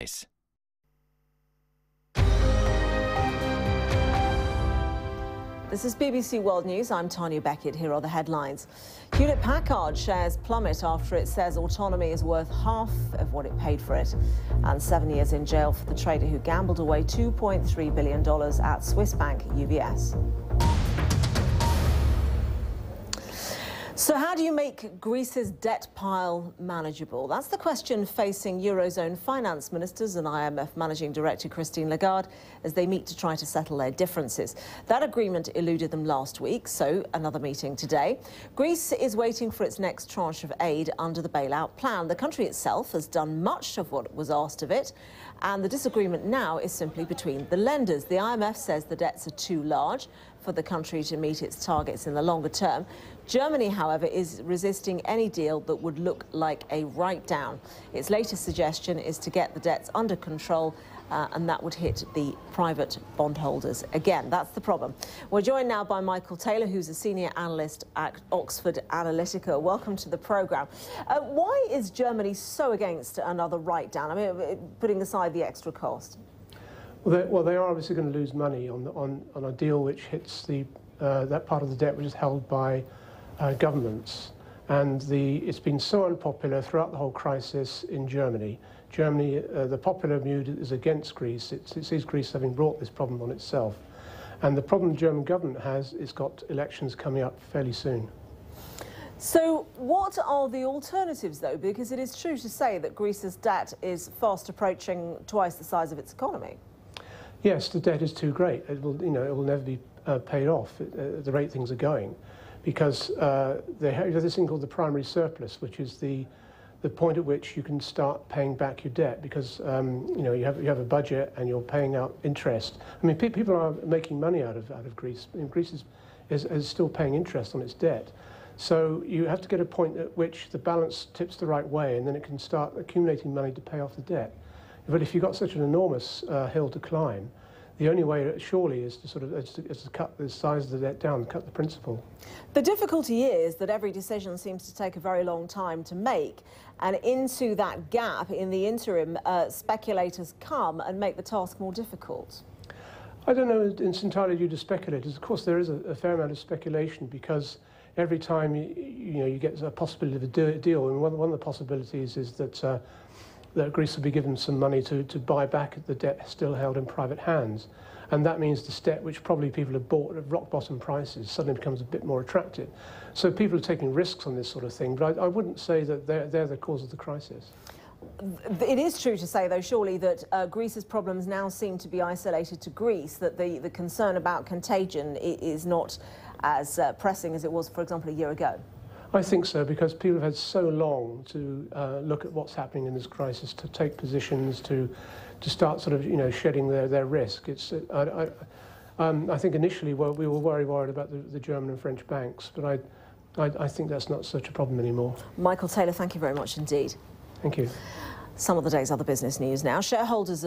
price. This is BBC World News. I'm Tanya Beckett. Here are the headlines. Hewlett-Packard shares plummet after it says autonomy is worth half of what it paid for it. And 7 years in jail for the trader who gambled away $2.3 billion at Swiss bank UBS. So how do you make Greece's debt pile manageable? That's the question facing Eurozone finance ministers and IMF Managing Director Christine Lagarde as they meet to try to settle their differences. That agreement eluded them last week, so another meeting today. Greece is waiting for its next tranche of aid under the bailout plan. The country itself has done much of what was asked of it, and the disagreement now is simply between the lenders. The IMF says the debts are too large for the country to meet its targets in the longer term. Germany, however, is resisting any deal that would look like a write-down. Its latest suggestion is to get the debts under control, and that would hit the private bondholders again. That's the problem. We're joined now by Michael Taylor, who's a senior analyst at Oxford Analytica. Welcome to the programme. Why is Germany so against another write-down? I mean, putting aside the extra cost. Well, they are obviously going to lose money on a deal which hits that part of the debt which is held by governments. And it's been so unpopular throughout the whole crisis in Germany. The popular mood is against Greece. It sees Greece having brought this problem on itself. And the problem the German government has, it's got elections coming up fairly soon. So what are the alternatives, though? Because it is true to say that Greece's debt is fast approaching twice the size of its economy. Yes, the debt is too great. It will never be paid off at the rate things are going, because they have this thing called the primary surplus, which is the point at which you can start paying back your debt, because you have a budget and you're paying out interest. I mean, people are making money out of Greece. I mean, Greece is still paying interest on its debt. So you have to get a point at which the balance tips the right way, and then it can start accumulating money to pay off the debt. But if you've got such an enormous hill to climb, the only way, surely, is to cut the size of the debt down, cut the principal. The difficulty is that every decision seems to take a very long time to make, and into that gap, in the interim, speculators come and make the task more difficult. I don't know it's entirely due to speculators. Of course, there is a fair amount of speculation, because every time you get a possibility of a deal, and one of the possibilities is that Greece will be given some money to buy back the debt still held in private hands. And that means the debt, which probably people have bought at rock-bottom prices, suddenly becomes a bit more attractive. So people are taking risks on this sort of thing, but I wouldn't say that they're the cause of the crisis. It is true to say, though, surely, that Greece's problems now seem to be isolated to Greece, that the concern about contagion is not as pressing as it was, for example, a year ago. I think so, because people have had so long to look at what's happening in this crisis, to take positions, to start sort of shedding their risk. I think initially we were very worried about the German and French banks, but I think that's not such a problem anymore. Michael Taylor, thank you very much indeed. Thank you. Some of the day's other business news now. Shareholders